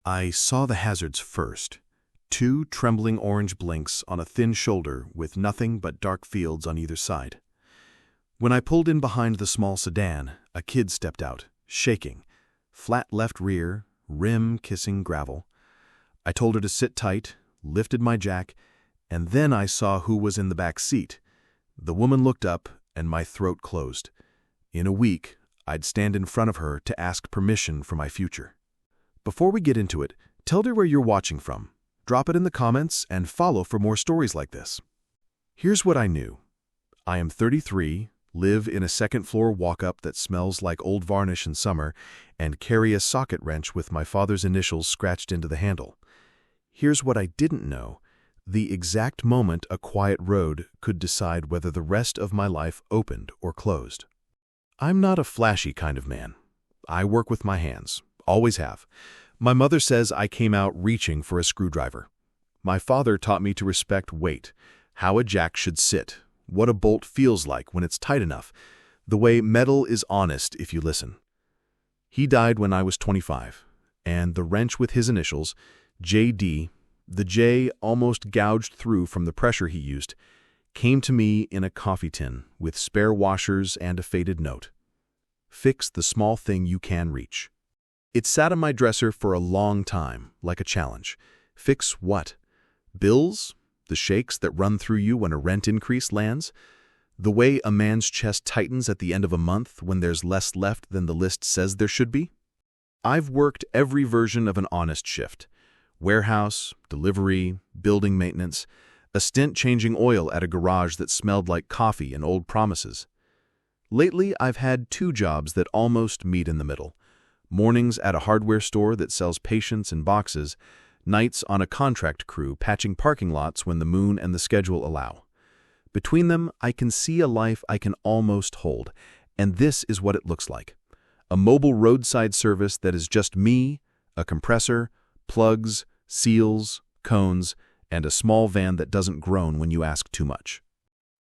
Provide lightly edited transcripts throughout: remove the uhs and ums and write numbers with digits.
I saw the hazards first. Two trembling orange blinks on a thin shoulder with nothing but dark fields on either side. When I pulled in behind the small sedan, a kid stepped out, shaking. Flat left rear, rim kissing gravel. I told her to sit tight, lifted my jack, and then I saw who was in the back seat. The woman looked up, and my throat closed. In a week, I'd stand in front of her to ask permission for my future. Before we get into it, tell her where you're watching from. Drop it in the comments and follow for more stories like this. Here's what I knew. I am 33, live in a second-floor walk-up that smells like old varnish in summer, and carry a socket wrench with my father's initials scratched into the handle. Here's what I didn't know. The exact moment a quiet road could decide whether the rest of my life opened or closed. I'm not a flashy kind of man. I work with my hands, always have. My mother says I came out reaching for a screwdriver. My father taught me to respect weight, how a jack should sit, what a bolt feels like when it's tight enough, the way metal is honest if you listen. He died when I was 25, and the wrench with his initials, J.D., the J almost gouged through from the pressure he used, came to me in a coffee tin with spare washers and a faded note. Fix the small thing you can reach. It sat on my dresser for a long time, like a challenge. Fix what? Bills? The shakes that run through you when a rent increase lands? The way a man's chest tightens at the end of a month when there's less left than the list says there should be? I've worked every version of an honest shift. Warehouse, delivery, building maintenance, a stint changing oil at a garage that smelled like coffee and old promises. Lately, I've had two jobs that almost meet in the middle. Mornings at a hardware store that sells patience in boxes, nights on a contract crew patching parking lots when the moon and the schedule allow. Between them, I can see a life I can almost hold, and this is what it looks like. A mobile roadside service that is just me, a compressor, plugs, seals, cones, and a small van that doesn't groan when you ask too much.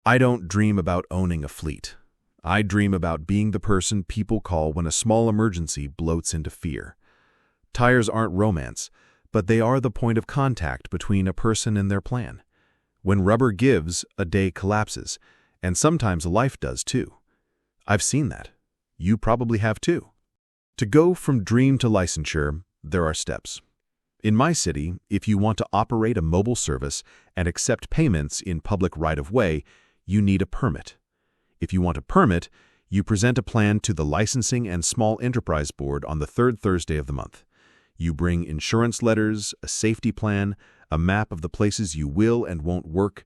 I don't dream about owning a fleet. I dream about being the person people call when a small emergency bloats into fear. Tires aren't romance, but they are the point of contact between a person and their plan. When rubber gives, a day collapses, and sometimes a life does too. I've seen that. You probably have too. To go from dream to licensure, there are steps. In my city, if you want to operate a mobile service and accept payments in public right-of-way, you need a permit. If you want a permit, you present a plan to the Licensing and Small Enterprise Board on the third Thursday of the month. You bring insurance letters, a safety plan, a map of the places you will and won't work.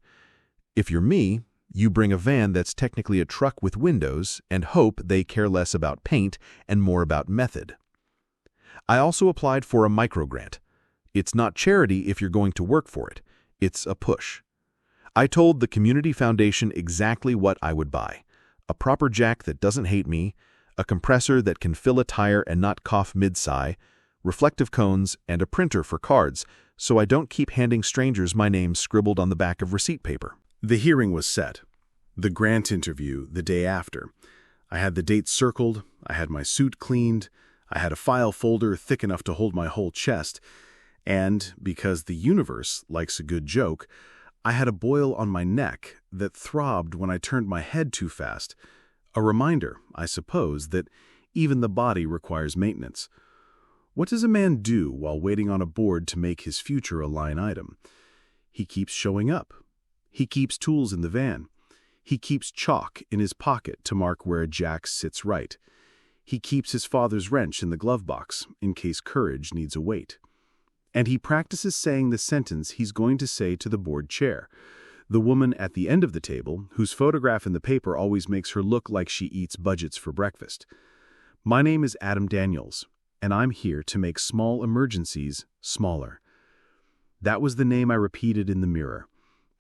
If you're me, you bring a van that's technically a truck with windows and hope they care less about paint and more about method. I also applied for a microgrant. It's not charity if you're going to work for it. It's a push. I told the Community Foundation exactly what I would buy. A proper jack that doesn't hate me, a compressor that can fill a tire and not cough mid-sigh, reflective cones, and a printer for cards, so I don't keep handing strangers my name scribbled on the back of receipt paper. The hearing was set. The grant interview the day after. I had the date circled, I had my suit cleaned, I had a file folder thick enough to hold my whole chest, and, because the universe likes a good joke, I had a boil on my neck that throbbed when I turned my head too fast. A reminder, I suppose, that even the body requires maintenance. What does a man do while waiting on a board to make his future a line item? He keeps showing up. He keeps tools in the van. He keeps chalk in his pocket to mark where a jack sits right. He keeps his father's wrench in the glove box in case courage needs a weight. And he practices saying the sentence he's going to say to the board chair, the woman at the end of the table, whose photograph in the paper always makes her look like she eats budgets for breakfast. My name is Adam Daniels, and I'm here to make small emergencies smaller. That was the name I repeated in the mirror.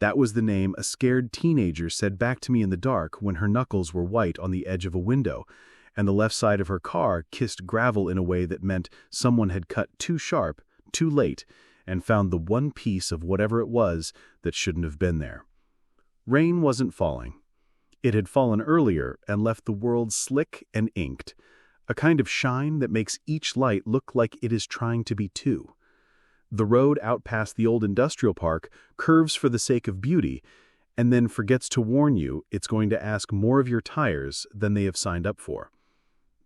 That was the name a scared teenager said back to me in the dark when her knuckles were white on the edge of a window, and the left side of her car kissed gravel in a way that meant someone had cut too sharp, too late, and found the one piece of whatever it was that shouldn't have been there. Rain wasn't falling. It had fallen earlier and left the world slick and inked, a kind of shine that makes each light look like it is trying to be two. The road out past the old industrial park curves for the sake of beauty, and then forgets to warn you it's going to ask more of your tires than they have signed up for.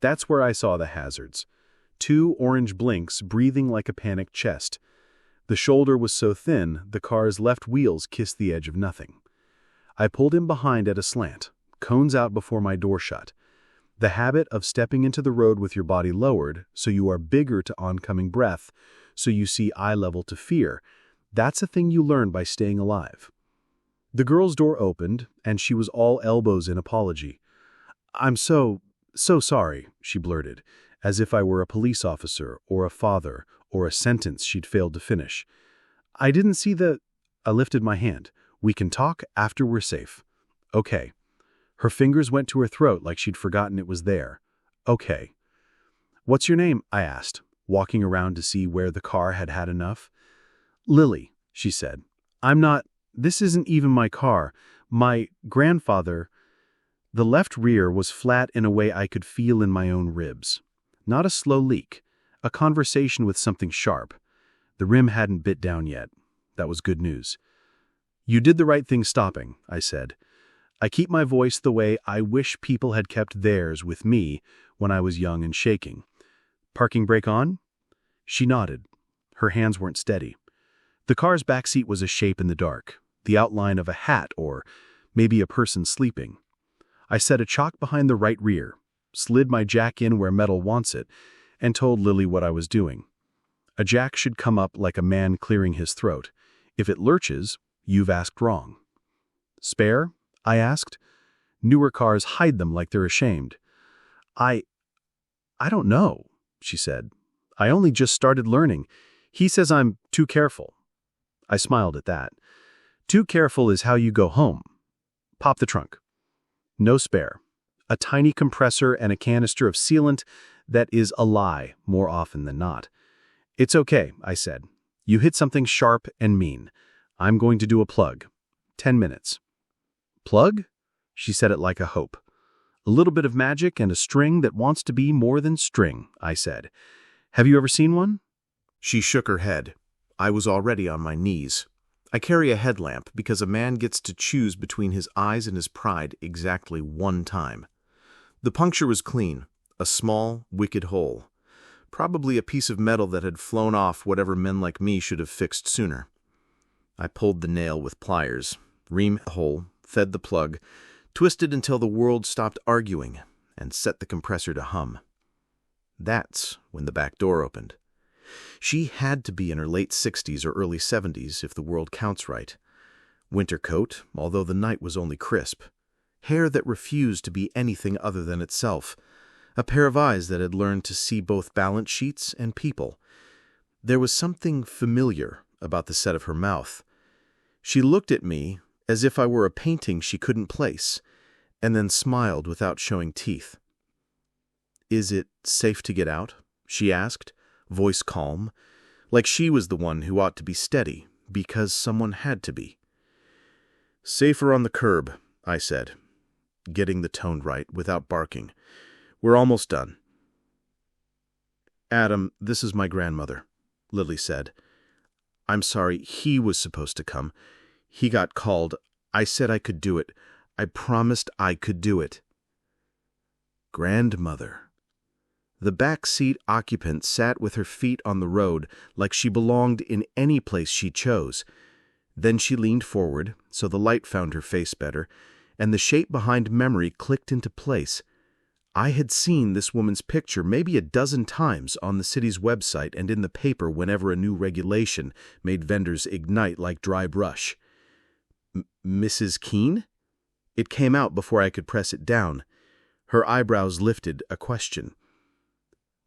That's where I saw the hazards. 2 orange blinks breathing like a panicked chest. The shoulder was so thin, the car's left wheels kissed the edge of nothing. I pulled in behind at a slant, cones out before my door shut. The habit of stepping into the road with your body lowered, so you are bigger to oncoming breath, so you see eye level to fear, that's a thing you learn by staying alive. The girl's door opened, and she was all elbows in apology. "I'm so sorry," she blurted, as if I were a police officer or a father or a sentence she'd failed to finish. "I didn't see the—" I lifted my hand. "We can talk after we're safe." "Okay." Her fingers went to her throat like she'd forgotten it was there. "Okay." "What's your name?" I asked, walking around to see where the car had had enough. "Lily," she said. This isn't even my car. My grandfather—" The left rear was flat in a way I could feel in my own ribs. Not a slow leak, a conversation with something sharp. The rim hadn't bit down yet. That was good news. "You did the right thing stopping," I said. I keep my voice the way I wish people had kept theirs with me when I was young and shaking. "Parking brake on?" She nodded. Her hands weren't steady. The car's backseat was a shape in the dark, the outline of a hat or maybe a person sleeping. I set a chock behind the right rear, slid my jack in where metal wants it, and told Lily what I was doing. A jack should come up like a man clearing his throat. If it lurches, you've asked wrong. "Spare?" I asked. Newer cars hide them like they're ashamed. I don't know," she said. "I only just started learning. He says I'm too careful." I smiled at that. "Too careful is how you go home. Pop the trunk." No spare. A tiny compressor and a canister of sealant that is a lie more often than not. "It's okay," I said. "You hit something sharp and mean. I'm going to do a plug. 10 minutes. "Plug?" She said it like a hope. "A little bit of magic and a string that wants to be more than string," I said. "Have you ever seen one?" She shook her head. I was already on my knees. I carry a headlamp because a man gets to choose between his eyes and his pride exactly 1 time. The puncture was clean, a small, wicked hole. Probably a piece of metal that had flown off whatever men like me should have fixed sooner. I pulled the nail with pliers, reamed the hole, fed the plug, twisted until the world stopped arguing, and set the compressor to hum. That's when the back door opened. She had to be in her late 60s or early 70s, if the world counts right. Winter coat, although the night was only crisp. Hair that refused to be anything other than itself. A pair of eyes that had learned to see both balance sheets and people. There was something familiar about the set of her mouth. She looked at me as if I were a painting she couldn't place, and then smiled without showing teeth. "Is it safe to get out?" she asked, voice calm, like she was the one who ought to be steady, because someone had to be. "Safer on the curb," I said, getting the tone right without barking. "We're almost done." "Adam, this is my grandmother," Lily said. "I'm sorry, he was supposed to come. He got called. I said I could do it. I promised I could do it." Grandmother. The back seat occupant sat with her feet on the road like she belonged in any place she chose. Then she leaned forward, so the light found her face better, and the shape behind memory clicked into place. I had seen this woman's picture maybe a dozen times on the city's website and in the paper whenever a new regulation made vendors ignite like dry brush. "Mrs. Keene?" It came out before I could press it down. Her eyebrows lifted, a question.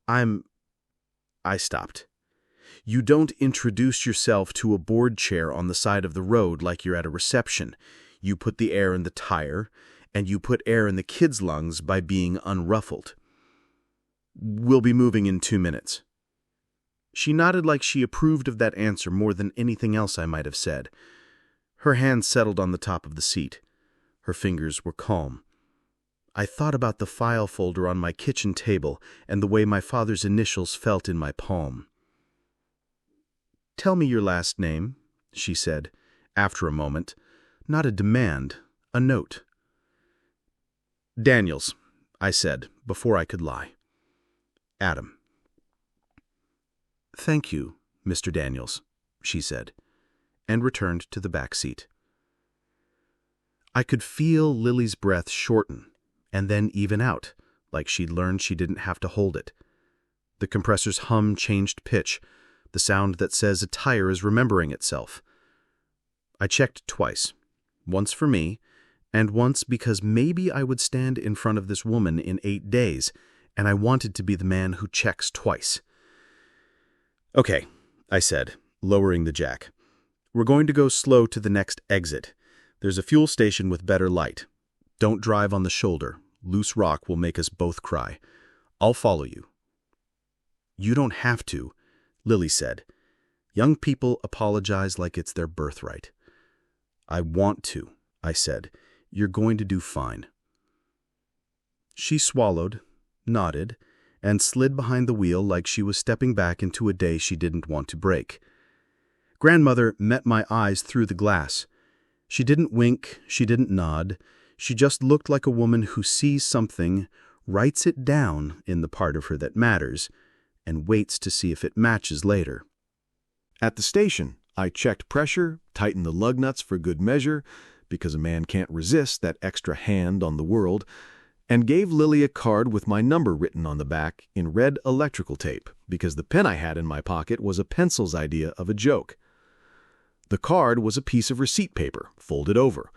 I stopped. "You don't introduce yourself to a board chair on the side of the road like you're at a reception. You put the air in the tire, and you put air in the kids' lungs by being unruffled." "We'll be moving in 2 minutes." She nodded like she approved of that answer more than anything else I might have said. Her hand settled on the top of the seat. Her fingers were calm. I thought about the file folder on my kitchen table and the way my father's initials felt in my palm. tell me your last name," she said, after a moment. Not a demand, a note. "Daniels," I said, before I could lie. "Adam." "Thank you, Mr. Daniels," she said, and returned to the back seat. I could feel Lily's breath shorten, and then even out, like she'd learned she didn't have to hold it. The compressor's hum changed pitch, the sound that says a tire is remembering itself. I checked twice, once for me, and once because maybe I would stand in front of this woman in 8 days, and I wanted to be the man who checks twice. "Okay," I said, lowering the jack. "We're going to go slow to the next exit. There's a fuel station with better light. Don't drive on the shoulder. Loose rock will make us both cry. I'll follow you." "You don't have to," Lily said. "Young people apologize like it's their birthright." "I want to," I said. "You're going to do fine." She swallowed, nodded, and slid behind the wheel like she was stepping back into a day she didn't want to break. Grandmother met my eyes through the glass. She didn't wink, she didn't nod. She just looked like a woman who sees something, writes it down in the part of her that matters, and waits to see if it matches later. At the station, I checked pressure, tightened the lug nuts for good measure, because a man can't resist that extra hand on the world, and gave Lily a card with my number written on the back in red electrical tape, because the pen I had in my pocket was a pencil's idea of a joke. The card was a piece of receipt paper, folded over,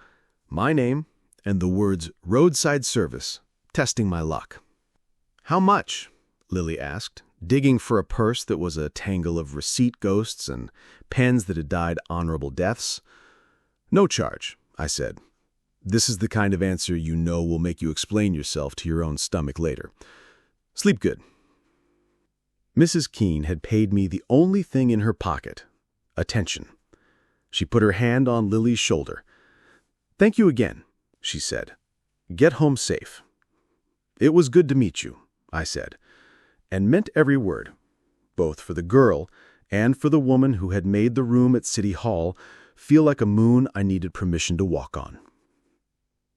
my name, and the words "Roadside Service, testing my luck." "How much?" Lily asked, digging for a purse that was a tangle of receipt ghosts and pens that had died honorable deaths. "No charge," I said. This is the kind of answer you know will make you explain yourself to your own stomach later. Sleep good. Mrs. Keene had paid me the only thing in her pocket, attention. She put her hand on Lily's shoulder. "Thank you again," she said. "Get home safe." "It was good to meet you," I said, and meant every word, both for the girl and for the woman who had made the room at City Hall feel like a moon I needed permission to walk on.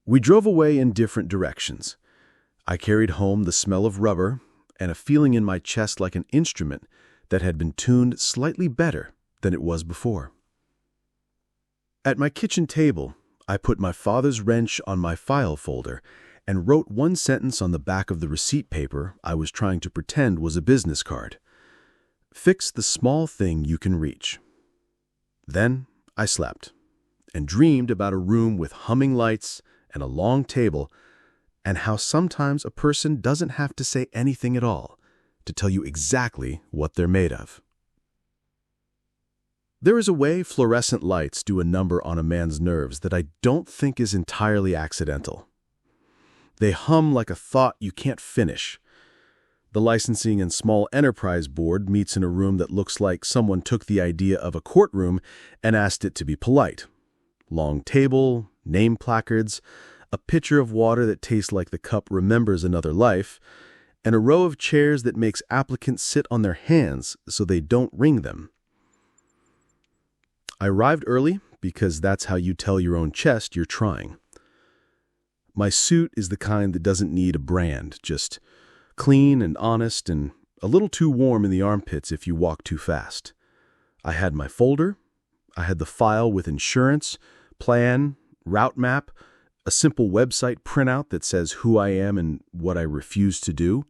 We drove away in different directions. I carried home the smell of rubber and a feeling in my chest like an instrument that had been tuned slightly better than it was before. At my kitchen table, I put my father's wrench on my file folder and wrote one sentence on the back of the receipt paper I was trying to pretend was a business card. "Fix the small thing you can reach." Then I slept and dreamed about a room with humming lights and a long table, and how sometimes a person doesn't have to say anything at all to tell you exactly what they're made of. There is a way fluorescent lights do a number on a man's nerves that I don't think is entirely accidental. They hum like a thought you can't finish. The licensing and small enterprise board meets in a room that looks like someone took the idea of a courtroom and asked it to be polite. Long table, name placards, a pitcher of water that tastes like the cup remembers another life, and a row of chairs that makes applicants sit on their hands so they don't wring them. I arrived early because that's how you tell your own chest you're trying. My suit is the kind that doesn't need a brand, just clean and honest and a little too warm in the armpits if you walk too fast. I had my folder, I had the file with insurance, plan, route map, a simple website printout that says who I am and what I refuse to do,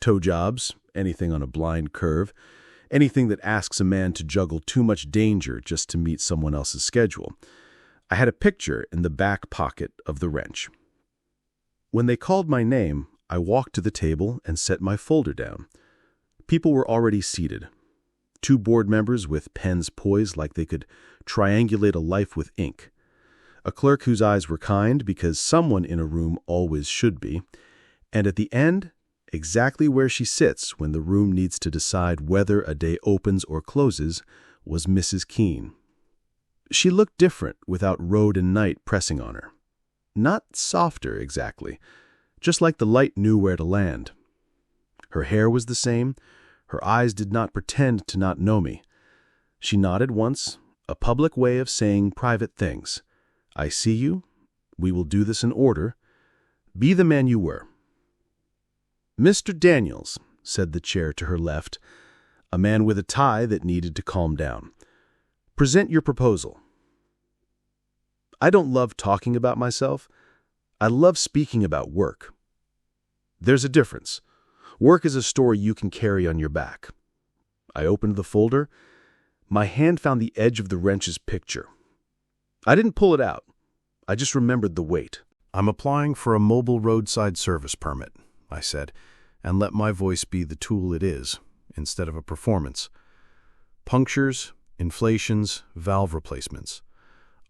toe jobs, anything on a blind curve, anything that asks a man to juggle too much danger just to meet someone else's schedule. I had a picture in the back pocket of the wrench. When they called my name, I walked to the table and set my folder down. People were already seated. 2 board members with pens poised like they could triangulate a life with ink. A clerk whose eyes were kind because someone in a room always should be. And at the end, exactly where she sits when the room needs to decide whether a day opens or closes, was Mrs. Keene. She looked different without road and night pressing on her. Not softer, exactly, just like the light knew where to land. Her hair was the same. Her eyes did not pretend to not know me. She nodded once, a public way of saying private things. I see you. We will do this in order. Be the man you were. Mr. Daniels, said the chair to her left, a man with a tie that needed to calm down. Present your proposal. I don't love talking about myself. I love speaking about work. There's a difference. Work is a story you can carry on your back. I opened the folder. My hand found the edge of the wrench's picture. I didn't pull it out. I just remembered the weight. I'm applying for a mobile roadside service permit, I said, and let my voice be the tool it is, instead of a performance. Punctures, inflations, valve replacements.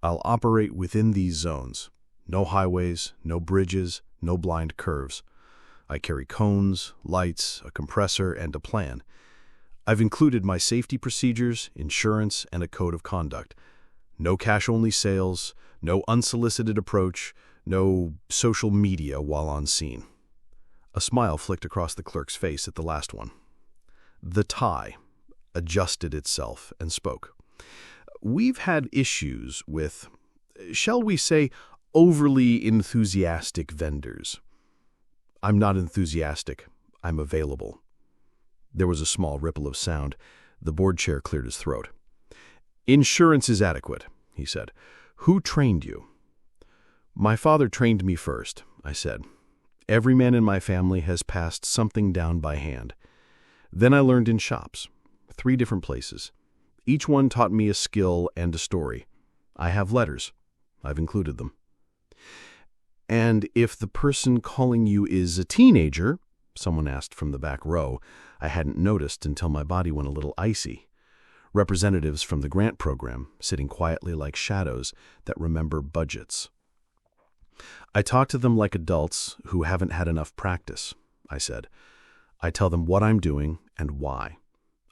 I'll operate within these zones. No highways, no bridges, no blind curves. I carry cones, lights, a compressor, and a plan. I've included my safety procedures, insurance, and a code of conduct. No cash-only sales, no unsolicited approach, no social media while on scene. A smile flicked across the clerk's face at the last one. The tie adjusted itself and spoke. We've had issues with, shall we say, overly enthusiastic vendors. I'm not enthusiastic. I'm available. There was a small ripple of sound. The board chair cleared his throat. Insurance is adequate, he said. Who trained you? My father trained me first, I said. Every man in my family has passed something down by hand. Then I learned in shops, 3 different places. Each one taught me a skill and a story. I have letters. I've included them. And if the person calling you is a teenager, someone asked from the back row, I hadn't noticed until my body went a little icy. Representatives from the grant program, sitting quietly like shadows that remember budgets. I talk to them like adults who haven't had enough practice, I said. I tell them what I'm doing and why.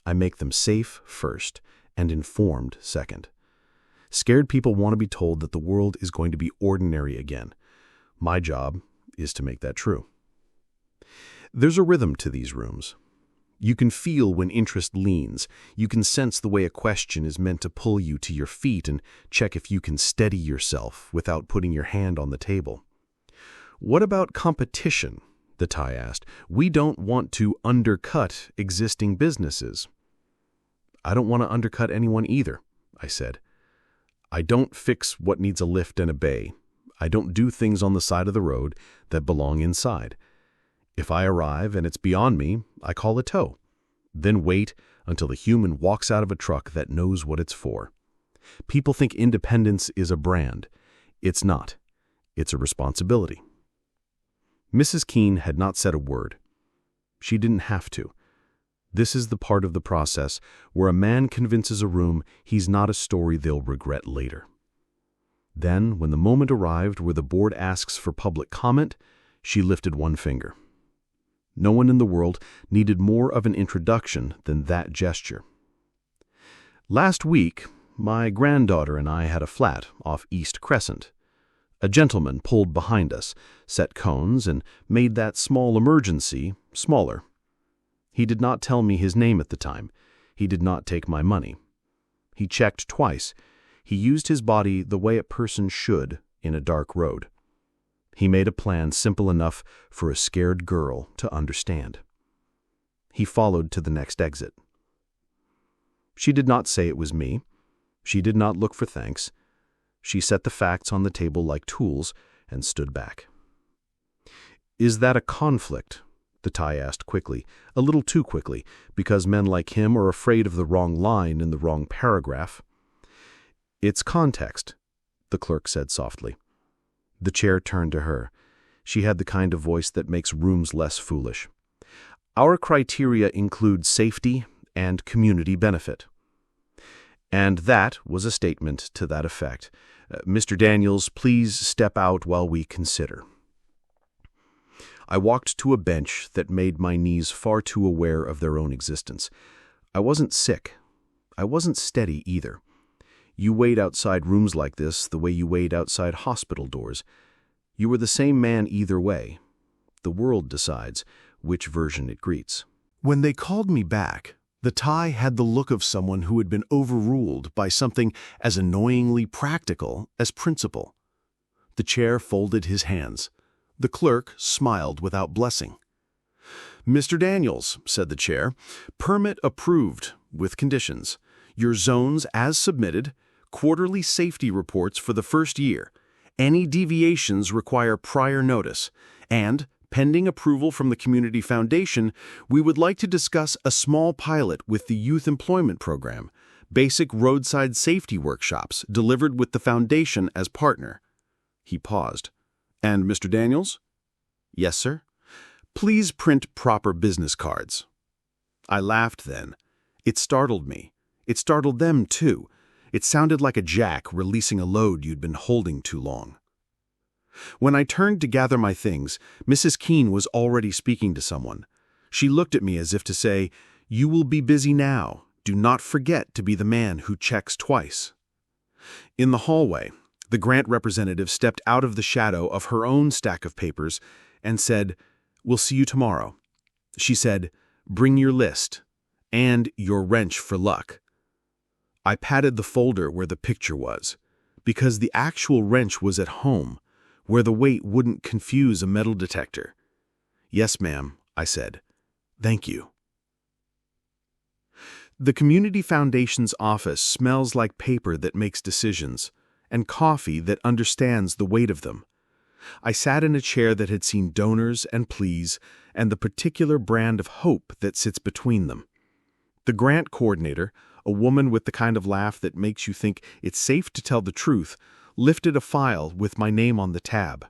I make them safe first and informed second. Scared people want to be told that the world is going to be ordinary again. My job is to make that true. There's a rhythm to these rooms. You can feel when interest leans. You can sense the way a question is meant to pull you to your feet and check if you can steady yourself without putting your hand on the table. What about competition? The tie asked. We don't want to undercut existing businesses. I don't want to undercut anyone either, I said. I don't fix what needs a lift and a bay. I don't do things on the side of the road that belong inside. If I arrive and it's beyond me, I call a tow. Then wait until the human walks out of a truck that knows what it's for. People think independence is a brand. It's not. It's a responsibility. Mrs. Keene had not said a word. She didn't have to. This is the part of the process where a man convinces a room he's not a story they'll regret later. Then, when the moment arrived where the board asks for public comment, she lifted one finger. No one in the world needed more of an introduction than that gesture. Last week, my granddaughter and I had a flat off East Crescent. A gentleman pulled behind us, set cones, and made that small emergency smaller. He did not tell me his name at the time. He did not take my money. He checked twice. He used his body the way a person should in a dark road. He made a plan simple enough for a scared girl to understand. He followed to the next exit. She did not say it was me. She did not look for thanks. She set the facts on the table like tools and stood back. Is that a conflict? The tie asked quickly, a little too quickly, because men like him are afraid of the wrong line in the wrong paragraph. It's context, the clerk said softly. The chair turned to her. She had the kind of voice that makes rooms less foolish. Our criteria include safety and community benefit. And that was a statement to that effect. Mr. Daniels, please step out while we consider. I walked to a bench that made my knees far too aware of their own existence. I wasn't sick. I wasn't steady either. You wait outside rooms like this the way you wait outside hospital doors. You were the same man either way. The world decides which version it greets. When they called me back, The tie had the look of someone who had been overruled by something as annoyingly practical as principle. The chair folded his hands. The clerk smiled without blessing. "Mr. Daniels," said the chair, "permit approved, with conditions. Your zones as submitted, quarterly safety reports for the first year. Any deviations require prior notice, and, pending approval from the Community Foundation, we would like to discuss a small pilot with the Youth Employment Program, basic roadside safety workshops delivered with the Foundation as partner." He paused. "And Mr. Daniels?" "Yes, sir." "Please print proper business cards." I laughed then. It startled me. It startled them, too. It sounded like a jack releasing a load you'd been holding too long. When I turned to gather my things, Mrs. Keene was already speaking to someone. She looked at me as if to say, "You will be busy now. Do not forget to be the man who checks twice." In the hallway, the grant representative stepped out of the shadow of her own stack of papers and said, "We'll see you tomorrow." She said, "Bring your list and your wrench for luck." I patted the folder where the picture was, because the actual wrench was at home, where the weight wouldn't confuse a metal detector. "Yes, ma'am," I said. "Thank you." The Community Foundation's office smells like paper that makes decisions, and coffee that understands the weight of them. I sat in a chair that had seen donors and pleas, and the particular brand of hope that sits between them. The grant coordinator, a woman with the kind of laugh that makes you think it's safe to tell the truth, lifted a file with my name on the tab.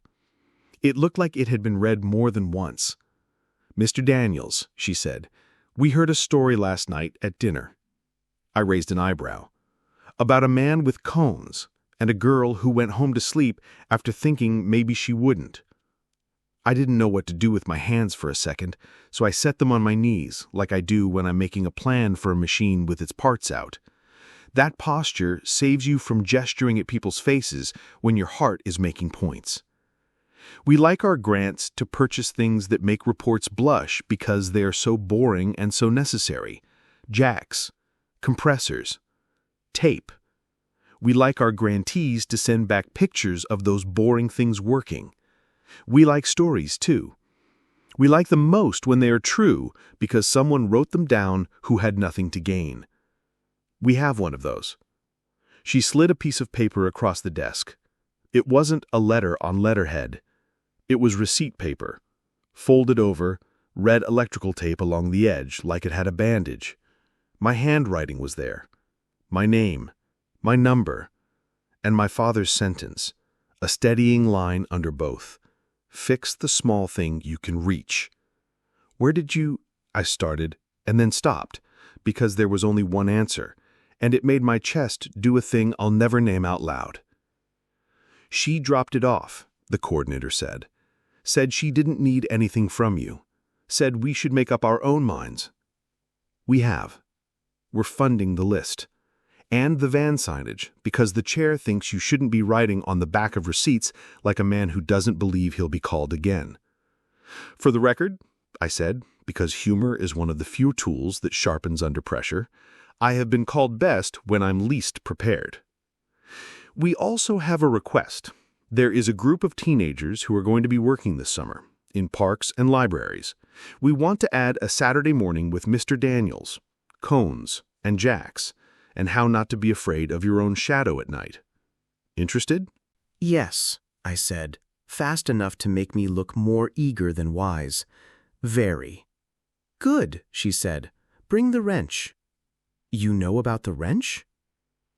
It looked like it had been read more than once. "Mr. Daniels," she said, "we heard a story last night at dinner." I raised an eyebrow. "About a man with cones and a girl who went home to sleep after thinking maybe she wouldn't." I didn't know what to do with my hands for a second, so I set them on my knees, like I do when I'm making a plan for a machine with its parts out. That posture saves you from gesturing at people's faces when your heart is making points. We like our grants to purchase things that make reports blush because they are so boring and so necessary. Jacks, compressors, tape. We like our grantees to send back pictures of those boring things working. We like stories, too. We like them most when they are true because someone wrote them down who had nothing to gain. We have one of those. She slid a piece of paper across the desk. It wasn't a letter on letterhead. It was receipt paper, folded over, red electrical tape along the edge like it had a bandage. My handwriting was there. My name, my number, and my father's sentence, a steadying line under both. "Fix the small thing you can reach." "Where did you—" I started, and then stopped, because there was only one answer, and it made my chest do a thing I'll never name out loud. "She dropped it off," the coordinator said. "Said she didn't need anything from you. Said we should make up our own minds." We have. We're funding the list. And the van signage, because the chair thinks you shouldn't be writing on the back of receipts like a man who doesn't believe he'll be called again. "For the record," I said, because humor is one of the few tools that sharpens under pressure, "I have been called best when I'm least prepared." We also have a request. There is a group of teenagers who are going to be working this summer, in parks and libraries. We want to add a Saturday morning with Mr. Daniels, cones, and jacks, and how not to be afraid of your own shadow at night. Interested? "Yes," I said, fast enough to make me look more eager than wise. "Very." "Good," she said. "Bring the wrench." "You know about the wrench?"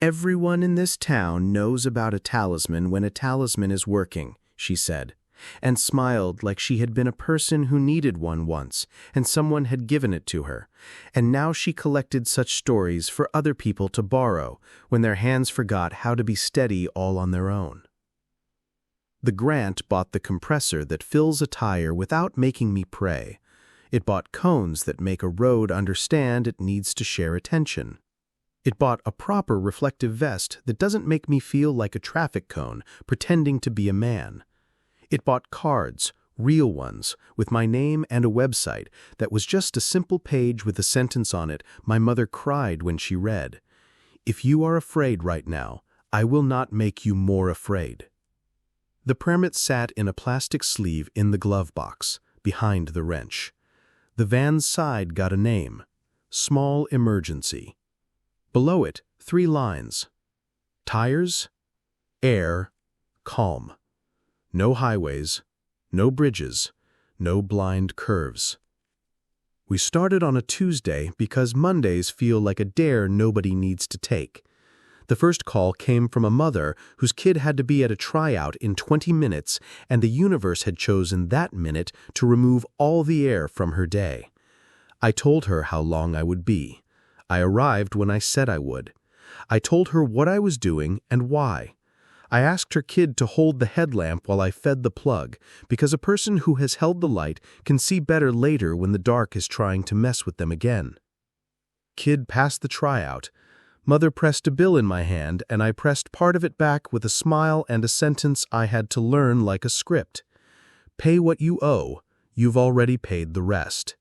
"Everyone in this town knows about a talisman when a talisman is working," she said, and smiled like she had been a person who needed one once, and someone had given it to her, and now she collected such stories for other people to borrow when their hands forgot how to be steady all on their own. The grant bought the compressor that fills a tire without making me pray. It bought cones that make a road understand it needs to share attention. It bought a proper reflective vest that doesn't make me feel like a traffic cone pretending to be a man. It bought cards, real ones, with my name and a website that was just a simple page with a sentence on it my mother cried when she read. "If you are afraid right now, I will not make you more afraid." The permit sat in a plastic sleeve in the glove box, behind the wrench. The van's side got a name: Small Emergency. Below it, 3 lines: tires, air, calm. No highways, no bridges, no blind curves. We started on a Tuesday because Mondays feel like a dare nobody needs to take. The first call came from a mother whose kid had to be at a tryout in 20 minutes, and the universe had chosen that minute to remove all the air from her day. I told her how long I would be. I arrived when I said I would. I told her what I was doing and why. I asked her kid to hold the headlamp while I fed the plug, because a person who has held the light can see better later when the dark is trying to mess with them again. Kid passed the tryout. Mother pressed a bill in my hand, and I pressed part of it back with a smile and a sentence I had to learn like a script. Pay what you owe. You've already paid the rest.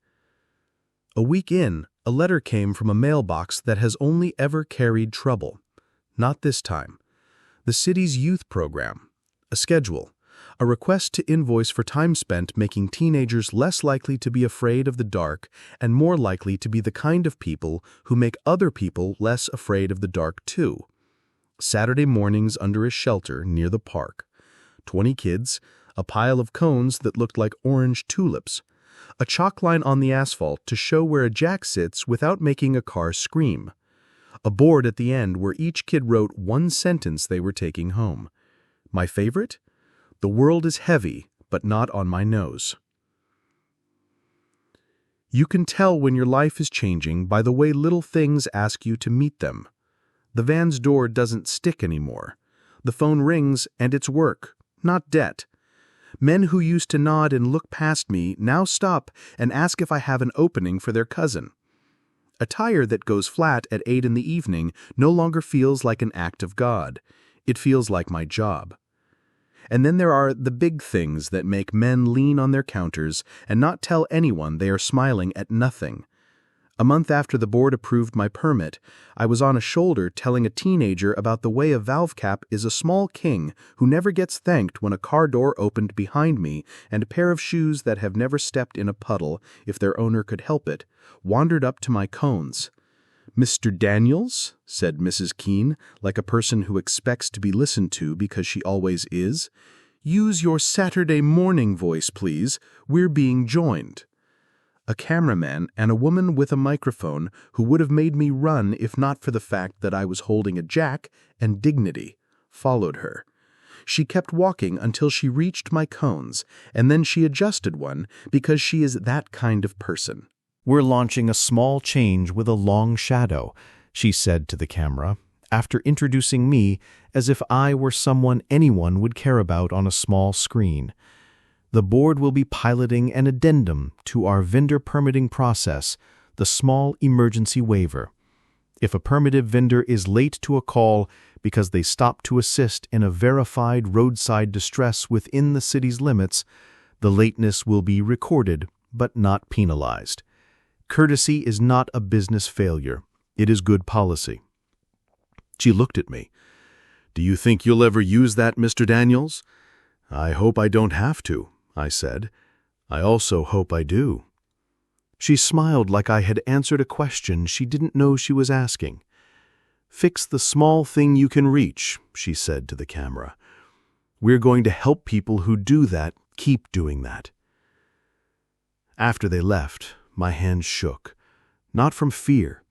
A week in, a letter came from a mailbox that has only ever carried trouble. Not this time. The city's youth program. A schedule. A request to invoice for time spent making teenagers less likely to be afraid of the dark and more likely to be the kind of people who make other people less afraid of the dark too. Saturday mornings under a shelter near the park. 20 kids, a pile of cones that looked like orange tulips. A chalk line on the asphalt to show where a jack sits without making a car scream. A board at the end where each kid wrote one sentence they were taking home. My favorite? The world is heavy, but not on my nose. You can tell when your life is changing by the way little things ask you to meet them. The van's door doesn't stick anymore. The phone rings and it's work, not debt. Men who used to nod and look past me now stop and ask if I have an opening for their cousin. A tire that goes flat at 8 in the evening no longer feels like an act of God. It feels like my job. And then there are the big things that make men lean on their counters and not tell anyone they are smiling at nothing. A month after the board approved my permit, I was on a shoulder telling a teenager about the way a valve cap is a small king who never gets thanked when a car door opened behind me and a pair of shoes that have never stepped in a puddle, if their owner could help it, wandered up to my cones. "Mr. Daniels," said Mrs. Keene, like a person who expects to be listened to because she always is, "use your Saturday morning voice, please. We're being joined." A cameraman and a woman with a microphone who would have made me run if not for the fact that I was holding a jack and dignity followed her. She kept walking until she reached my cones, and then she adjusted one because she is that kind of person. "We're launching a small change with a long shadow," she said to the camera, after introducing me as if I were someone anyone would care about on a small screen. "The board will be piloting an addendum to our vendor permitting process, the small emergency waiver. If a permitted vendor is late to a call because they stopped to assist in a verified roadside distress within the city's limits, the lateness will be recorded but not penalized. Courtesy is not a business failure. It is good policy." She looked at me. "Do you think you'll ever use that, Mr. Daniels?" "I hope I don't have to," I said. "I also hope I do." She smiled like I had answered a question she didn't know she was asking. "Fix the small thing you can reach," she said to the camera. "We're going to help people who do that keep doing that." After they left, my hands shook, not from fear,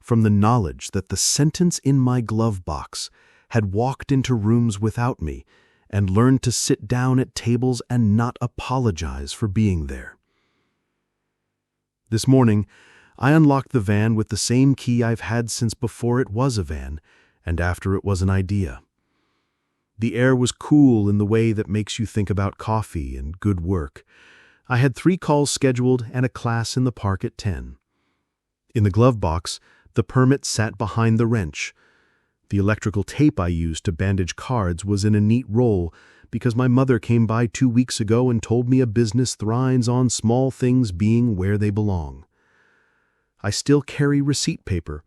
from the knowledge that the sentence in my glove box had walked into rooms without me and learned to sit down at tables and not apologize for being there. This morning, I unlocked the van with the same key I've had since before it was a van and after it was an idea. The air was cool in the way that makes you think about coffee and good work. I had 3 calls scheduled and a class in the park at 10. In the glove box, the permit sat behind the wrench. The electrical tape I used to bandage cards was in a neat roll, because my mother came by 2 weeks ago and told me a business thrives on small things being where they belong. I still carry receipt paper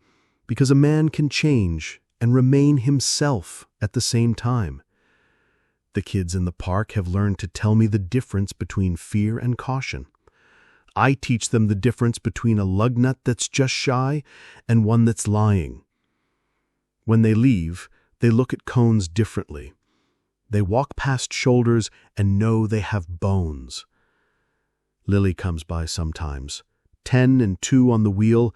because a man can change and remain himself at the same time. The kids in the park have learned to tell me the difference between fear and caution. I teach them the difference between a lug nut that's just shy and one that's lying. When they leave, they look at cones differently. They walk past shoulders and know they have bones. Lily comes by sometimes, 10 and 2 on the wheel,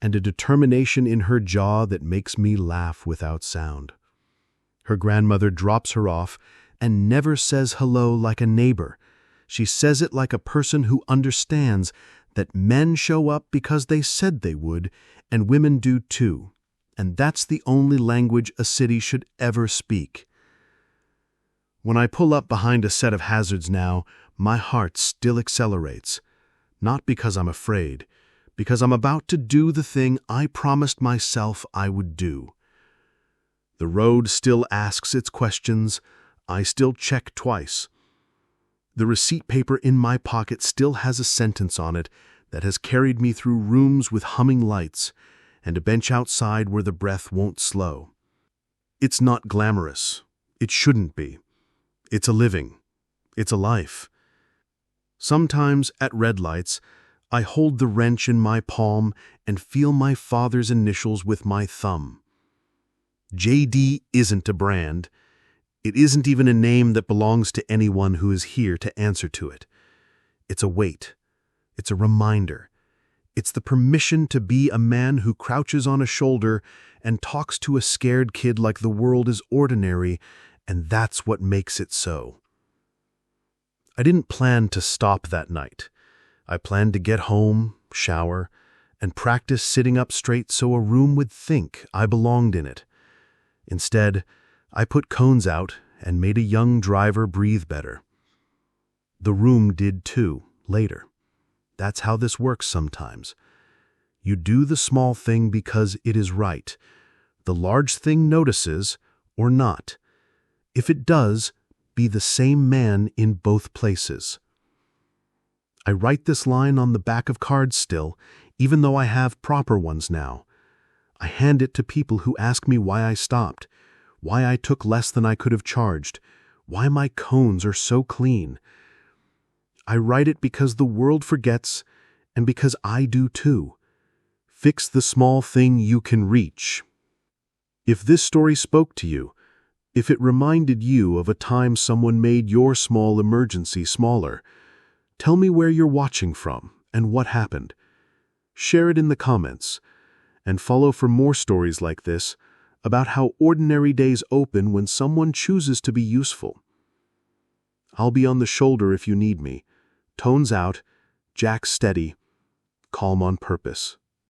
and a determination in her jaw that makes me laugh without sound. Her grandmother drops her off and never says hello like a neighbor. She says it like a person who understands that men show up because they said they would, and women do too. And that's the only language a city should ever speak. When I pull up behind a set of hazards now, my heart still accelerates. Not because I'm afraid, because I'm about to do the thing I promised myself I would do. The road still asks its questions. I still check twice. The receipt paper in my pocket still has a sentence on it that has carried me through rooms with humming lights and a bench outside where the breath won't slow. It's not glamorous. It shouldn't be. It's a living. It's a life. Sometimes, at red lights, I hold the wrench in my palm and feel my father's initials with my thumb. JD isn't a brand. It isn't even a name that belongs to anyone who is here to answer to it. It's a weight. It's a reminder. It's the permission to be a man who crouches on a shoulder and talks to a scared kid like the world is ordinary, and that's what makes it so. I didn't plan to stop that night. I planned to get home, shower, and practice sitting up straight so a room would think I belonged in it. Instead, I put cones out and made a young driver breathe better. The room did too, later. That's how this works sometimes. You do the small thing because it is right. The large thing notices, or not. If it does, be the same man in both places. I write this line on the back of cards still, even though I have proper ones now. I hand it to people who ask me why I stopped, why I took less than I could have charged, why my cones are so clean. I write it because the world forgets, and because I do too. Fix the small thing you can reach. If this story spoke to you, if it reminded you of a time someone made your small emergency smaller, tell me where you're watching from and what happened. Share it in the comments, and follow for more stories like this about how ordinary days open when someone chooses to be useful. I'll be on the shoulder if you need me. Tones out, jack steady, calm on purpose.